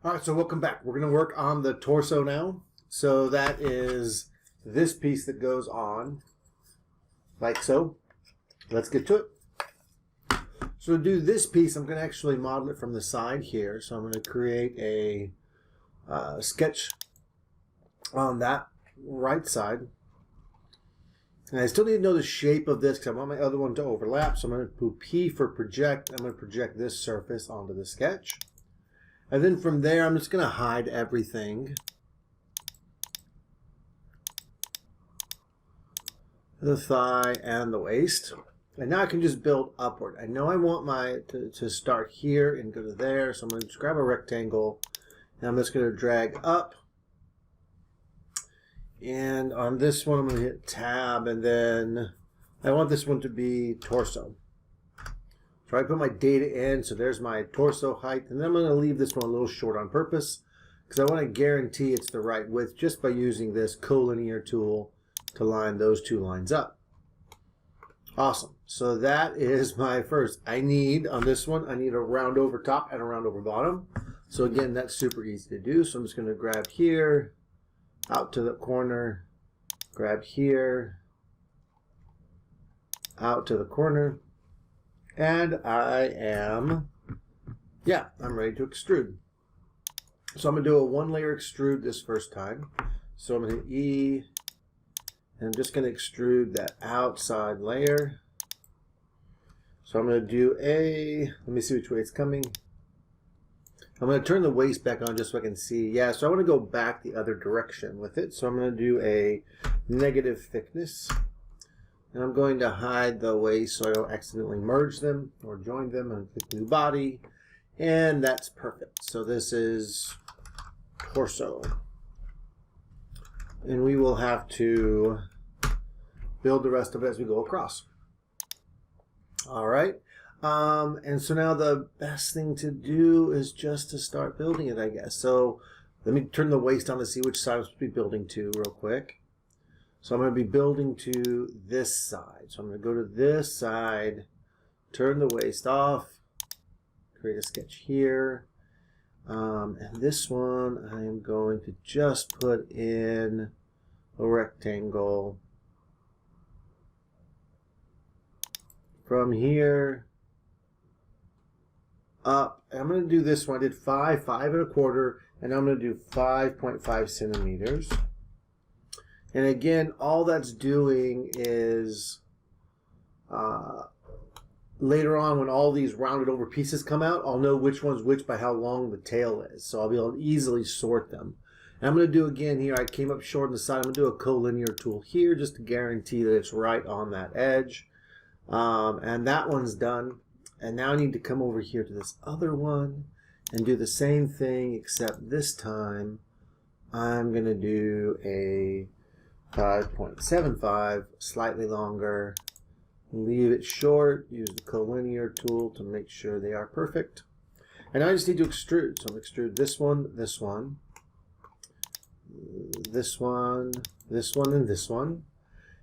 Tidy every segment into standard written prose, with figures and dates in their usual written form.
All right, so welcome back. We're going to work on the torso now. So that is this piece that goes on like so. Let's get to it. So to do this piece, I'm going to actually model it from the side here. So I'm going to create a sketch on that right side. And I still need to know the shape of this because I want my other one to overlap. So I'm going to do P for project. I'm going to project this surface onto the sketch. And then from there, I'm just going to hide everything. The thigh and the waist. And now I can just build upward. I know I want my to start here and go to there. So I'm going to just grab a rectangle. And I'm just going to drag up. And on this one, I'm going to hit tab. And then I want this one to be torso. So I put my data in, so there's my torso height, and then I'm going to leave this one a little short on purpose because I want to guarantee it's the right width just by using this collinear tool to line those two lines up. Awesome. So that is my first. On this one, I need a round over top and a round over bottom. So again, that's super easy to do. So I'm just going to grab here, out to the corner, grab here, out to the corner. And I'm ready to extrude. So I'm going to do a one layer extrude this first time. So I'm going to hit E, and I'm just going to extrude that outside layer. So I'm going to do let me see which way it's coming. I'm going to turn the waist back on just so I can see. Yeah, so I want to go back the other direction with it. So I'm going to do a negative thickness. And I'm going to hide the waist so I don't accidentally merge them or join them and click new body. And that's perfect. So this is torso. And we will have to build the rest of it as we go across. All right. And so now the best thing to do is just to start building it, I guess. So let me turn the waist on to see which side I'm supposed to be building to real quick. So I'm going to be building to this side. So I'm going to go to this side, turn the waist off, create a sketch here. And this one, I am going to just put in a rectangle from here up. And I'm going to do this one. I did 5 1/4, and I'm going to do 5.5 centimeters. And again, all that's doing is later on when all these rounded over pieces come out, I'll know which one's which by how long the tail is. So I'll be able to easily sort them. And I'm going to do again here, I came up short on the side. I'm going to do a collinear tool here just to guarantee that it's right on that edge. And that one's done. And now I need to come over here to this other one and do the same thing, except this time I'm going to do a 5.75, slightly longer, leave it short, use the collinear tool to make sure they are perfect. And I just need to extrude. So I'm going to extrude this one, this one, this one, this one, and this one.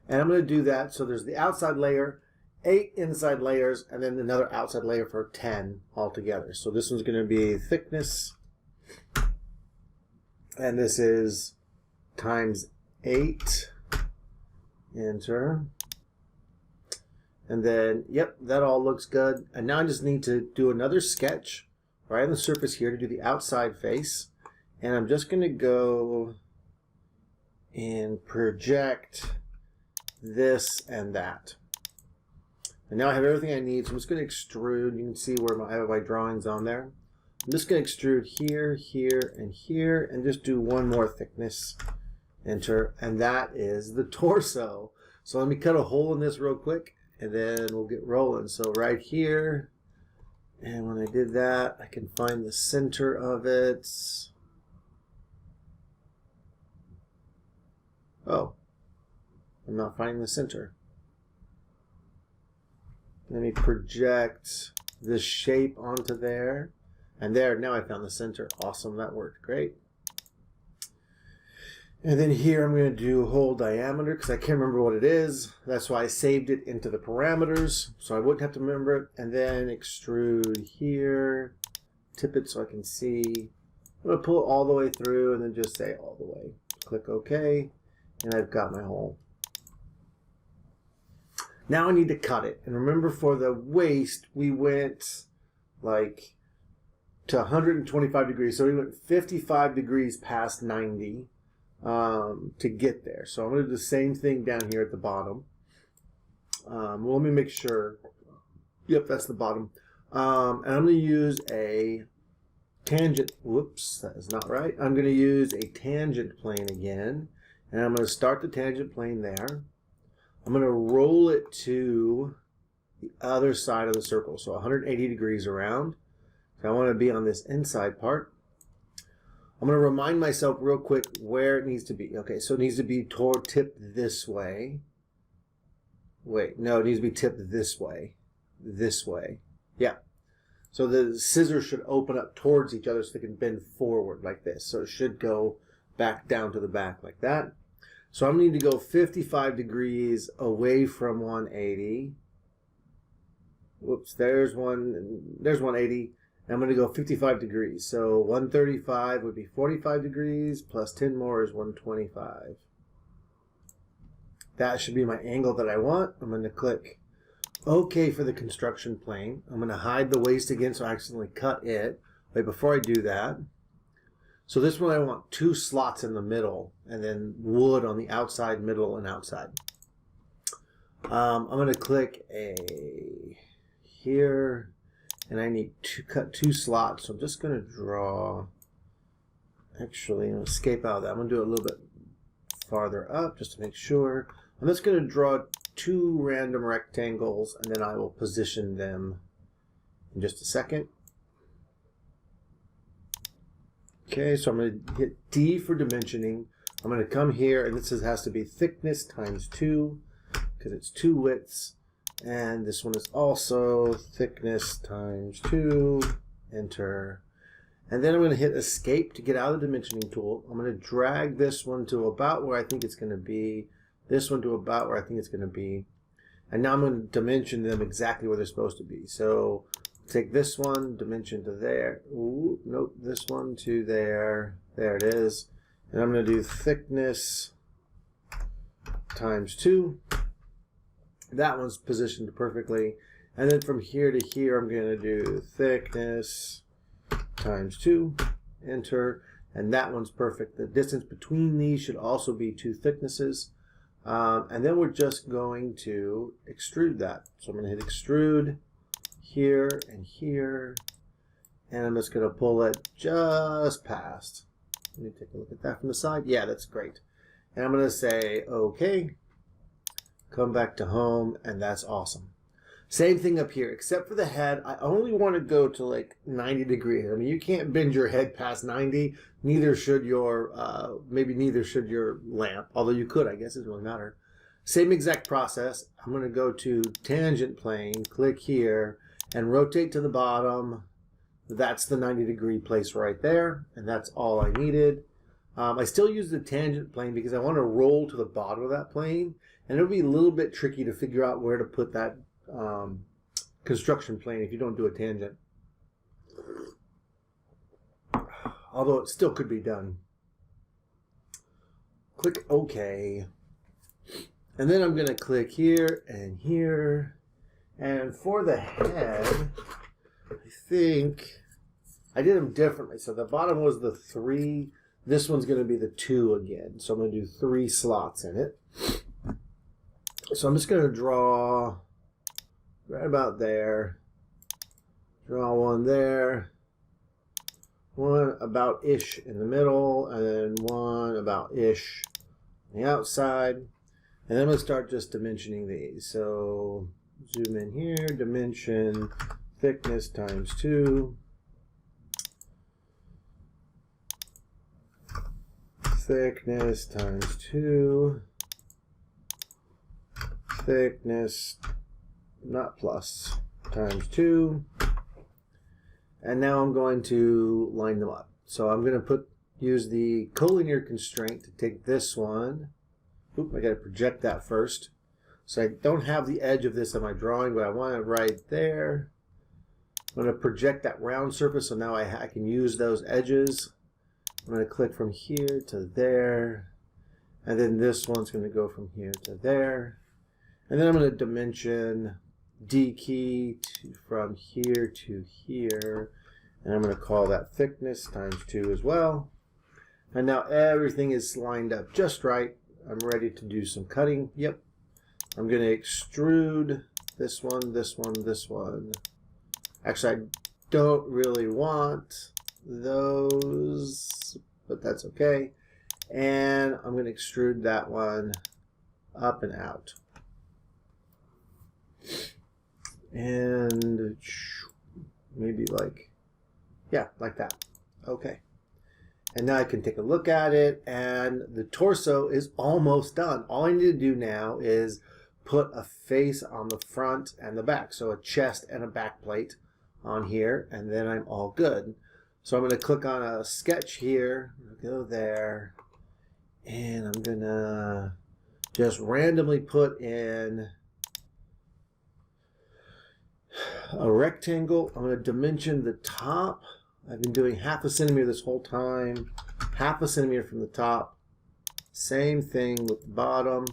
And I'm going to do that so there's the outside layer, 8 inside layers, and then another outside layer for 10 altogether. So this one's going to be thickness, and this is times 8, enter, and then yep, that all looks good. And now I just need to do another sketch right on the surface here to do the outside face, and I'm just going to go and project this and that. And now I have everything I need, so I'm just going to extrude. You can see where I have my drawings on there. I'm just going to extrude here, here, and here, and just do one more thickness. Enter, and that is the torso. So let me cut a hole in this real quick, and then we'll get rolling. So right here, and when I did that, I can find the center of it. Oh, I'm not finding the center. Let me project this shape onto there, and there, now I found the center. Awesome, that worked great. And then here I'm going to do whole diameter because I can't remember what it is. That's why I saved it into the parameters so I wouldn't have to remember it. And then extrude here, tip it so I can see I'm going to pull it all the way through and then just say all the way. Click OK, and I've got my hole. Now I need to cut it. And remember, for the waist, we went like to 125 degrees. So we went 55 degrees past 90 to get there. So I'm going to do the same thing down here at the bottom. Well, let me make sure. Yep, that's the bottom. And I'm going to use a tangent. Whoops, that is not right. I'm going to use a tangent plane again. And I'm going to start the tangent plane there. I'm going to roll it to the other side of the circle. So 180 degrees around. So I want to be on this inside part. I'm going to remind myself real quick where it needs to be. Okay, so it needs to be tipped this way. Wait, no, it needs to be tipped this way. This way. Yeah. So the scissors should open up towards each other so they can bend forward like this. So it should go back down to the back like that. So I'm going to need to go 55 degrees away from 180. Whoops, there's 180. And I'm going to go 55 degrees. So 135 would be 45 degrees plus 10 more is 125. That should be my angle that I want. I'm going to click OK for the construction plane. I'm going to hide the waist again so I accidentally cut it. Wait, before I do that. So this one I want 2 slots in the middle and then wood on the outside, middle, and outside. I'm going to click a here, and I need to cut 2 slots. So I'm just going to draw, actually, I'll escape out of that. I'm going to do it a little bit farther up just to make sure. I'm just going to draw 2 random rectangles, and then I will position them in just a second. Okay, so I'm going to hit D for dimensioning. I'm going to come here, and this has to be thickness times 2, because it's 2 widths. And this one is also thickness times 2. Enter. And then I'm going to hit escape to get out of the dimensioning tool. I'm going to drag this one to about where I think it's going to be. This one to about where I think it's going to be. And now I'm going to dimension them exactly where they're supposed to be. So take this one, dimension to there. Ooh, nope, this one to there. There it is. And I'm going to do thickness times 2. That one's positioned perfectly. And then from here to here, I'm going to do thickness times 2. Enter. And that one's perfect. The distance between these should also be 2 thicknesses. And then we're just going to extrude that. So I'm going to hit extrude here and here. And I'm just going to pull it just past. Let me take a look at that from the side. Yeah, that's great. And I'm going to say OK. Come back to home, and that's awesome. Same thing up here, except for the head. I only want to go to like 90 degrees. I mean, you can't bend your head past 90. Neither should your, maybe neither should your lamp. Although you could, I guess it doesn't really matter. Same exact process. I'm going to go to tangent plane, click here, and rotate to the bottom. That's the 90 degree place right there, and that's all I needed. I still use the tangent plane because I want to roll to the bottom of that plane. And it'll be a little bit tricky to figure out where to put that construction plane if you don't do a tangent. Although it still could be done. Click OK. And then I'm going to click here and here. And for the head, I think I did them differently. So the bottom was the 3. This one's going to be the 2 again. So I'm going to do 3 slots in it. So I'm just going to draw right about there. Draw one there. One about-ish in the middle. And then one about-ish on the outside. And then I'm going to start just dimensioning these. So zoom in here. Dimension thickness times 2. Thickness times 2. Thickness, not plus, times 2. And now I'm going to line them up. So I'm going to use the collinear constraint to take this one. Oop, I got to project that first. So I don't have the edge of this on my drawing, but I want it right there. I'm going to project that round surface, so now I can use those edges. I'm going to click from here to there. And then this one's going to go from here to there. And then I'm going to dimension D key from here to here. And I'm going to call that thickness times 2 as well. And now everything is lined up just right. I'm ready to do some cutting. Yep. I'm going to extrude this one, this one, this one. Actually, I don't really want those, but that's okay. And I'm going to extrude that one up and out. And maybe like, yeah, like that. Okay. And now I can take a look at it, and the torso is almost done. All I need to do now is put a face on the front and the back. So a chest and a back plate on here, and then I'm all good. So I'm going to click on a sketch here, go there, and I'm going to just randomly put in a rectangle. I'm going to dimension the top. I've been doing 0.5 centimeter this whole time, 0.5 centimeter from the top. Same thing with the bottom,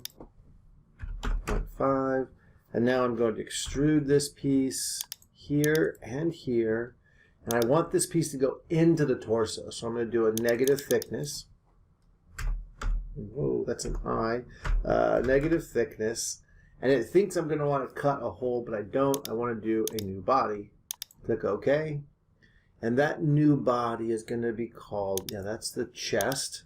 0.5. And now I'm going to extrude this piece here and here. And I want this piece to go into the torso. So I'm going to do a negative thickness. Whoa, that's an I. Negative thickness. And it thinks I'm going to want to cut a hole, but I don't. I want to do a new body. Click OK. And that new body is going to be called, yeah, that's the chest.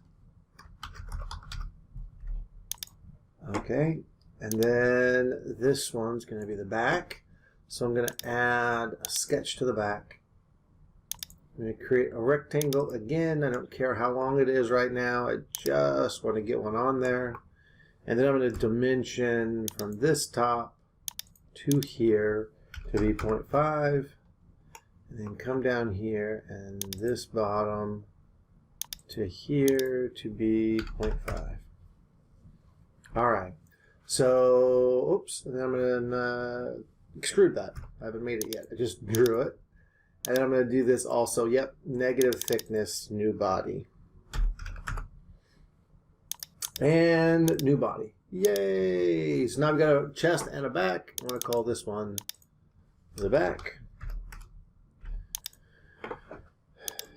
Okay. And then this one's going to be the back. So I'm going to add a sketch to the back. I'm going to create a rectangle again. I don't care how long it is right now. I just want to get one on there. And then I'm going to dimension from this top to here to be 0.5. And then come down here and this bottom to here to be 0.5. All right. So, oops. And then I'm going to extrude that. I haven't made it yet. I just drew it. And then I'm going to do this also. Yep. Negative thickness, new body. And new body. Yay! So now I've got a chest and a back. I'm going to call this one the back.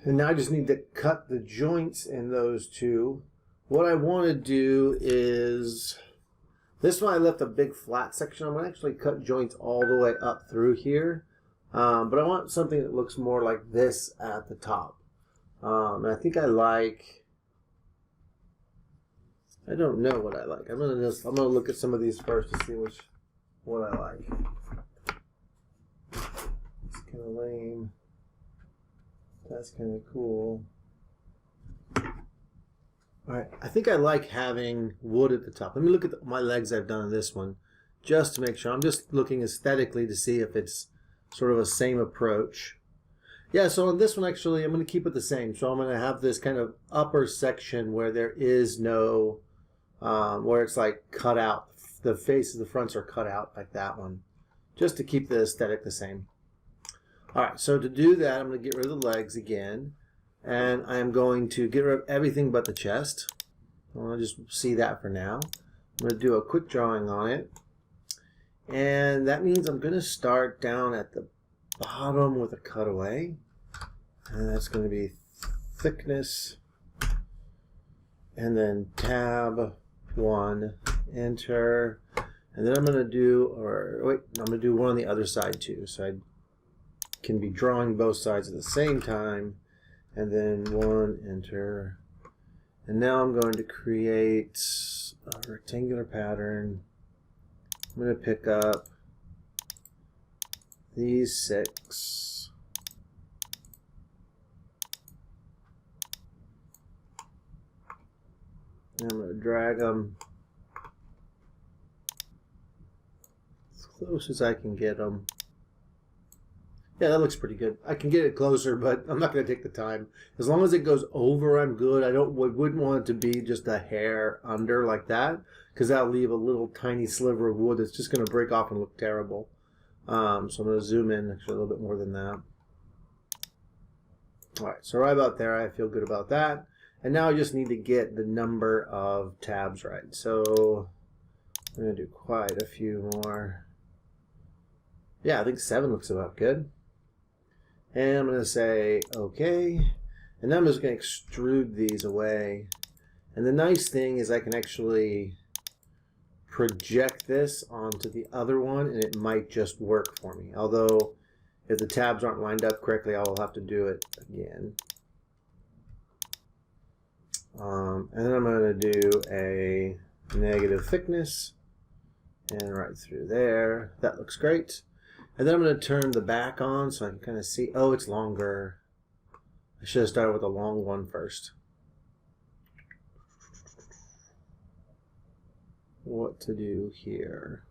And now I just need to cut the joints in those two. What I want to do is, this one I left a big flat section. I'm going to actually cut joints all the way up through here. But I want something that looks more like this at the top. And I think I like, I don't know what I like. I'm gonna look at some of these first to see what I like. It's kind of lame. That's kind of cool. All right, I think I like having wood at the top. Let me look at my legs I've done on this one, just to make sure. I'm just looking aesthetically to see if it's sort of a same approach. Yeah, so on this one, actually, I'm going to keep it the same. So I'm going to have this kind of upper section where there is no, where it's like cut out. The faces, the fronts are cut out like that one, just to keep the aesthetic the same. All right, so to do that, I'm going to get rid of the legs again, and I am going to get rid of everything but the chest. I want to just see that for now. I'm going to do a quick drawing on it, and that means I'm going to start down at the bottom with a cutaway, and that's going to be thickness, and then tab 1, enter, and then I'm going to do, I'm going to do one on the other side too, so I can be drawing both sides at the same time, and then 1, enter, and now I'm going to create a rectangular pattern. I'm going to pick up these 6. And I'm going to drag them as close as I can get them. Yeah, that looks pretty good. I can get it closer, but I'm not going to take the time. As long as it goes over, I'm good. Wouldn't want it to be just a hair under like that, because that'll leave a little tiny sliver of wood that's just going to break off and look terrible. So I'm going to zoom in actually a little bit more than that. All right, so right about there, I feel good about that. And now I just need to get the number of tabs right. So I'm going to do quite a few more. Yeah, I think 7 looks about good. And I'm going to say OK. And then I'm just going to extrude these away. And the nice thing is I can actually project this onto the other one, and it might just work for me. Although, if the tabs aren't lined up correctly, I will have to do it again. And then I'm going to do a negative thickness, and right through there. That looks great. And then I'm going to turn the back on so I can kind of see. Oh, it's longer. I should have started with a long one first. What to do here?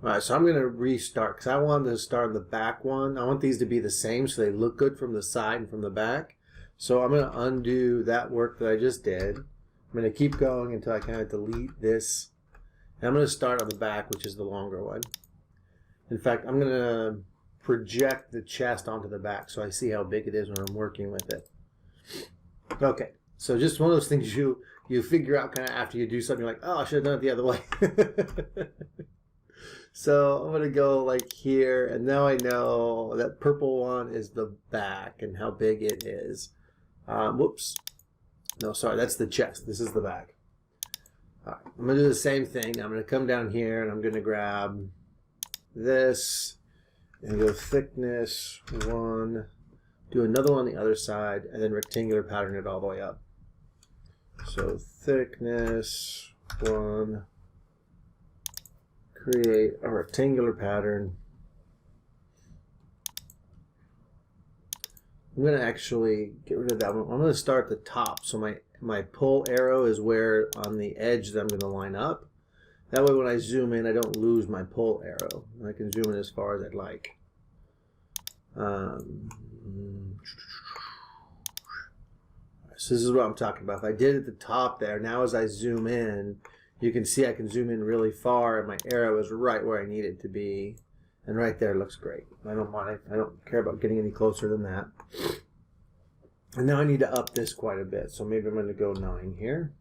Alright, so I'm going to restart because I wanted to start the back one. I want these to be the same so they look good from the side and from the back. So I'm going to undo that work that I just did. I'm going to keep going until I kind of delete this. And I'm going to start on the back, which is the longer one. In fact, I'm going to project the chest onto the back so I see how big it is when I'm working with it. Okay. So just one of those things you figure out kind of after you do something. You're like, oh, I should have done it the other way. So I'm going to go like here, and now I know that purple one is the back and how big it is. Whoops. No, sorry, that's the chest. This is the back. All right, I'm going to do the same thing. I'm going to come down here, and I'm going to grab this and go thickness 1, do another one on the other side, and then rectangular pattern it all the way up. So thickness 1, create a rectangular pattern. I'm going to actually get rid of that one. I'm going to start at the top. So my pull arrow is where on the edge that I'm going to line up. That way when I zoom in, I don't lose my pull arrow. I can zoom in as far as I'd like. So this is what I'm talking about. If I did at the top there, now as I zoom in, you can see I can zoom in really far, and my arrow is right where I need it to be. And right there looks great. I don't care about getting any closer than that. And now I need to up this quite a bit. So maybe I'm going to go 9 here.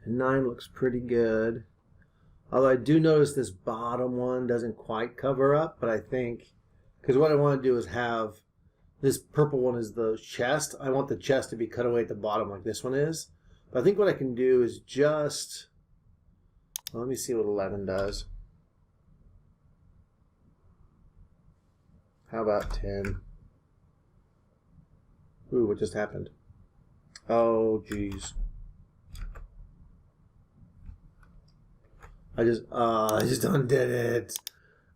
And 9 looks pretty good. Although I do notice this bottom one doesn't quite cover up, but I think, because what I want to do is have this purple one is the chest. I want the chest to be cut away at the bottom like this one is. But I think what I can do is just, well, let me see what 11 does. How about 10? Ooh, what just happened? Oh, geez. I just undid it.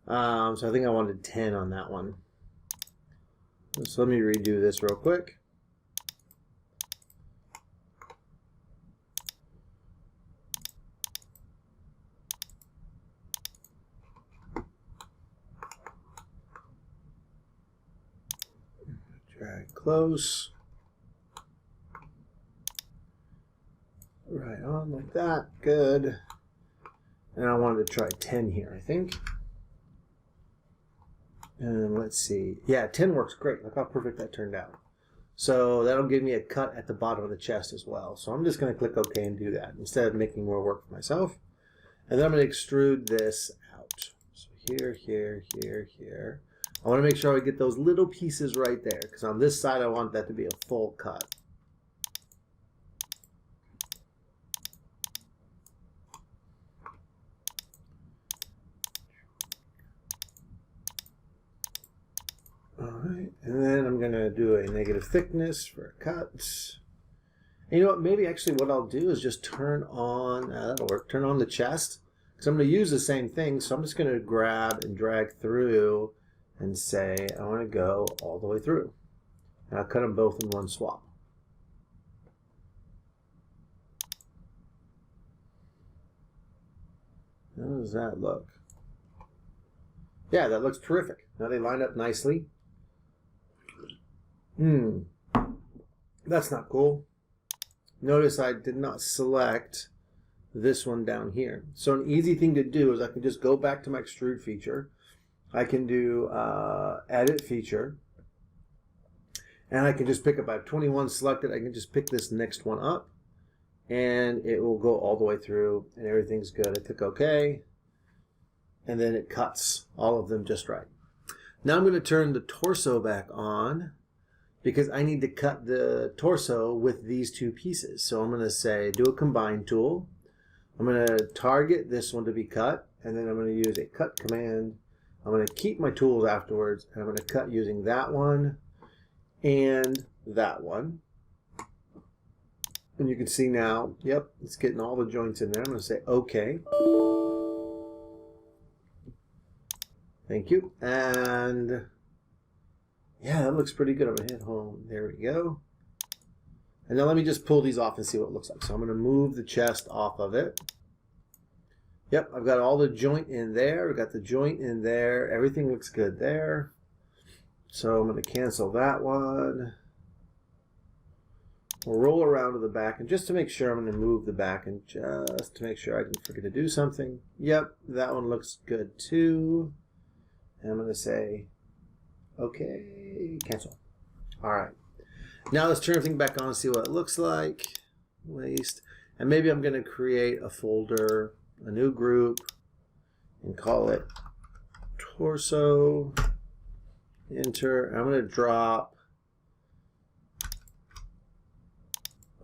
So I think I wanted 10 on that one. So let me redo this real quick. Drag close. Right on like that. Good. And I wanted to try 10 here, I think. And let's see. Yeah, 10 works great. Look how perfect that turned out. So that'll give me a cut at the bottom of the chest as well. So I'm just going to click OK and do that instead of making more work for myself. And then I'm going to extrude this out. So here, here, here, here. I want to make sure I get those little pieces right there, because on this side I want that to be a full cut. Alright, and then I'm going to do a negative thickness for a cut. And you know what, maybe actually what I'll do is just turn on, that'll work, turn on the chest. Because I'm going to use the same thing, so I'm just going to grab and drag through and say I want to go all the way through. And I'll cut them both in one swap. How does that look? Yeah, that looks terrific. Now they line up nicely. That's not cool. Notice I did not select this one down here. So an easy thing to do is I can just go back to my extrude feature. I can do edit feature. And I can just pick up, I have 21 selected, I can just pick this next one up and it will go all the way through and everything's good. I click OK and then it cuts all of them just right. Now I'm going to turn the torso back on because I need to cut the torso with these two pieces. So I'm going to say do a combine tool. I'm going to target this one to be cut and then I'm going to use a cut command. I'm going to keep my tools afterwards and I'm going to cut using that one and that one. And you can see now, yep, it's getting all the joints in there. I'm going to say OK. Thank you. And yeah, that looks pretty good. I'm going to hit home. There we go. And now let me just pull these off and see what it looks like. So I'm going to move the chest off of it. Yep, I've got all the joint in there. I've got the joint in there. Everything looks good there. So I'm going to cancel that one. We'll roll around to the back, and just to make sure, I'm going to move the back, and just to make sure I didn't forget to do something. Yep, that one looks good too. And I'm going to say, okay, cancel. All right. Now let's turn everything back on and see what it looks like. Waist. And maybe I'm going to create a folder, a new group, and call it torso. Enter. I'm going to drop.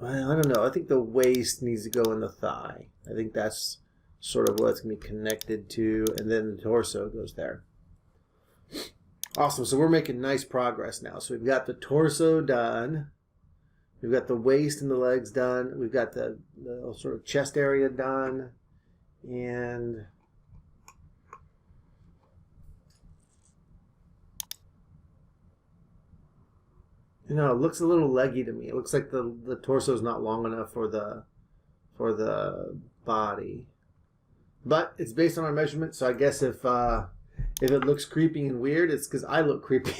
Well, I don't know. I think the waist needs to go in the thigh. I think that's sort of what it's going to be connected to. And then the torso goes there. Awesome. So we're making nice progress now. So we've got the torso done. We've got the waist and the legs done. We've got the sort of chest area done. And you know, it looks a little leggy to me. It looks like the torso is not long enough for the body. But it's based on our measurement, so I guess if it looks creepy and weird, it's because I look creepy,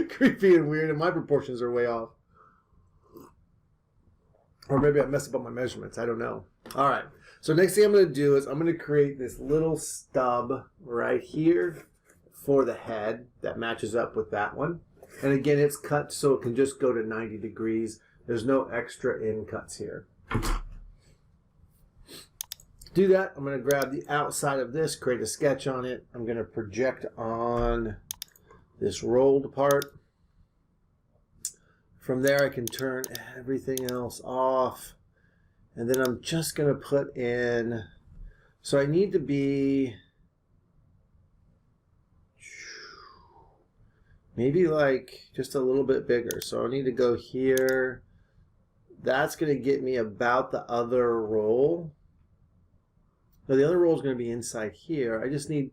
creepy and weird, and my proportions are way off. Or maybe I messed up on my measurements. I don't know. All right. So next thing I'm going to do is I'm going to create this little stub right here for the head that matches up with that one. And again, it's cut so it can just go to 90 degrees. There's no extra in cuts here. Do that. I'm going to grab the outside of this, create a sketch on it. I'm going to project on this rolled part. From there, I can turn everything else off. And then I'm just going to put in, so I need to be maybe like just a little bit bigger. So I need to go here. That's going to get me about the other roll. No, the other roll is going to be inside here. I just need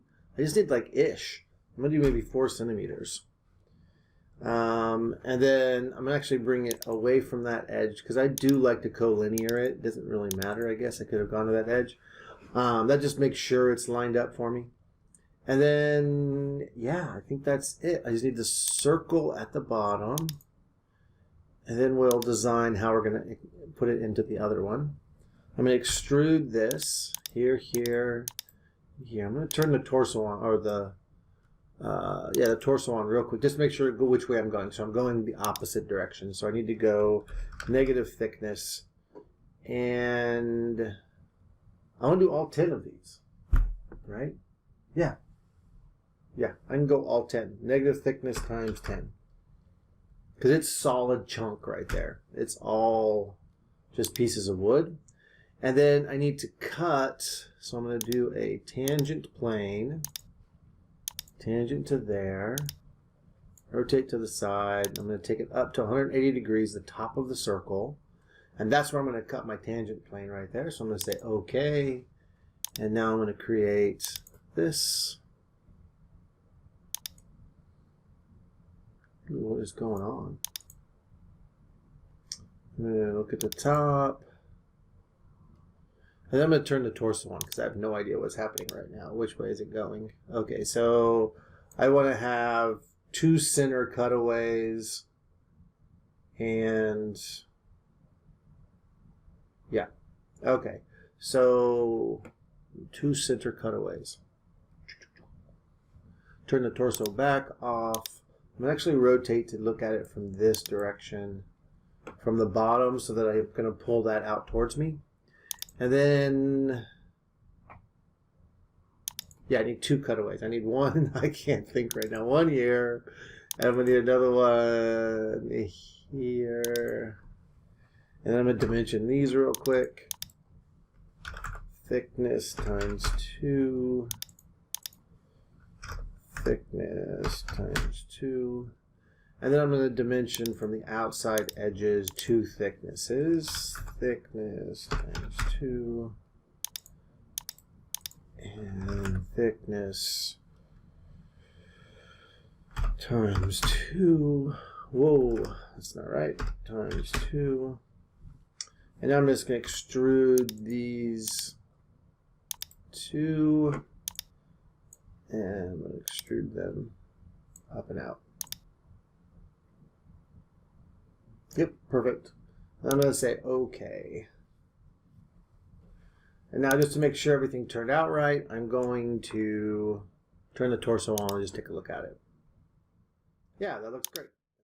like ish. I'm going to do maybe 4 centimeters. And then I'm going to actually bring it away from that edge because I do like to collinear it. It doesn't really matter, I guess. I could have gone to that edge. That just makes sure it's lined up for me. And then, yeah, I think that's it. I just need the circle at the bottom. And then we'll design how we're going to put it into the other one. I'm going to extrude this here, here, here. I'm going to turn the torso on, or the torso on real quick. Just make sure go which way I'm going. So I'm going the opposite direction. So I need to go negative thickness. And I want to do all 10 of these, right? Yeah. Yeah, I can go all 10. Negative thickness times 10. Because it's solid chunk right there. It's all just pieces of wood. And then I need to cut, so I'm going to do a tangent plane. Tangent to there. Rotate to the side. I'm going to take it up to 180 degrees, the top of the circle. And that's where I'm going to cut my tangent plane right there. So I'm going to say OK. And now I'm going to create this. What is going on? I'm going to look at the top. And I'm going to turn the torso on because I have no idea what's happening right now. Which way is it going? Okay, so I want to have 2 center cutaways. And yeah. Okay, so 2 center cutaways. Turn the torso back off. I'm going to actually rotate to look at it from this direction, from the bottom, so that I'm going to pull that out towards me. And then, yeah, I need 2 cutaways. I need one, I can't think right now, one here, and I'm going to need another one here. And then I'm going to dimension these real quick. Thickness times 2. Thickness times 2. And then I'm going to dimension from the outside edges 2 thicknesses. Thickness times 2. And thickness times 2. Whoa, that's not right. Times 2. And now I'm just going to extrude these 2. And I'm going to extrude them up and out. Yep, perfect. I'm going to say OK. And now just to make sure everything turned out right, I'm going to turn the torso on and just take a look at it. Yeah, that looks great.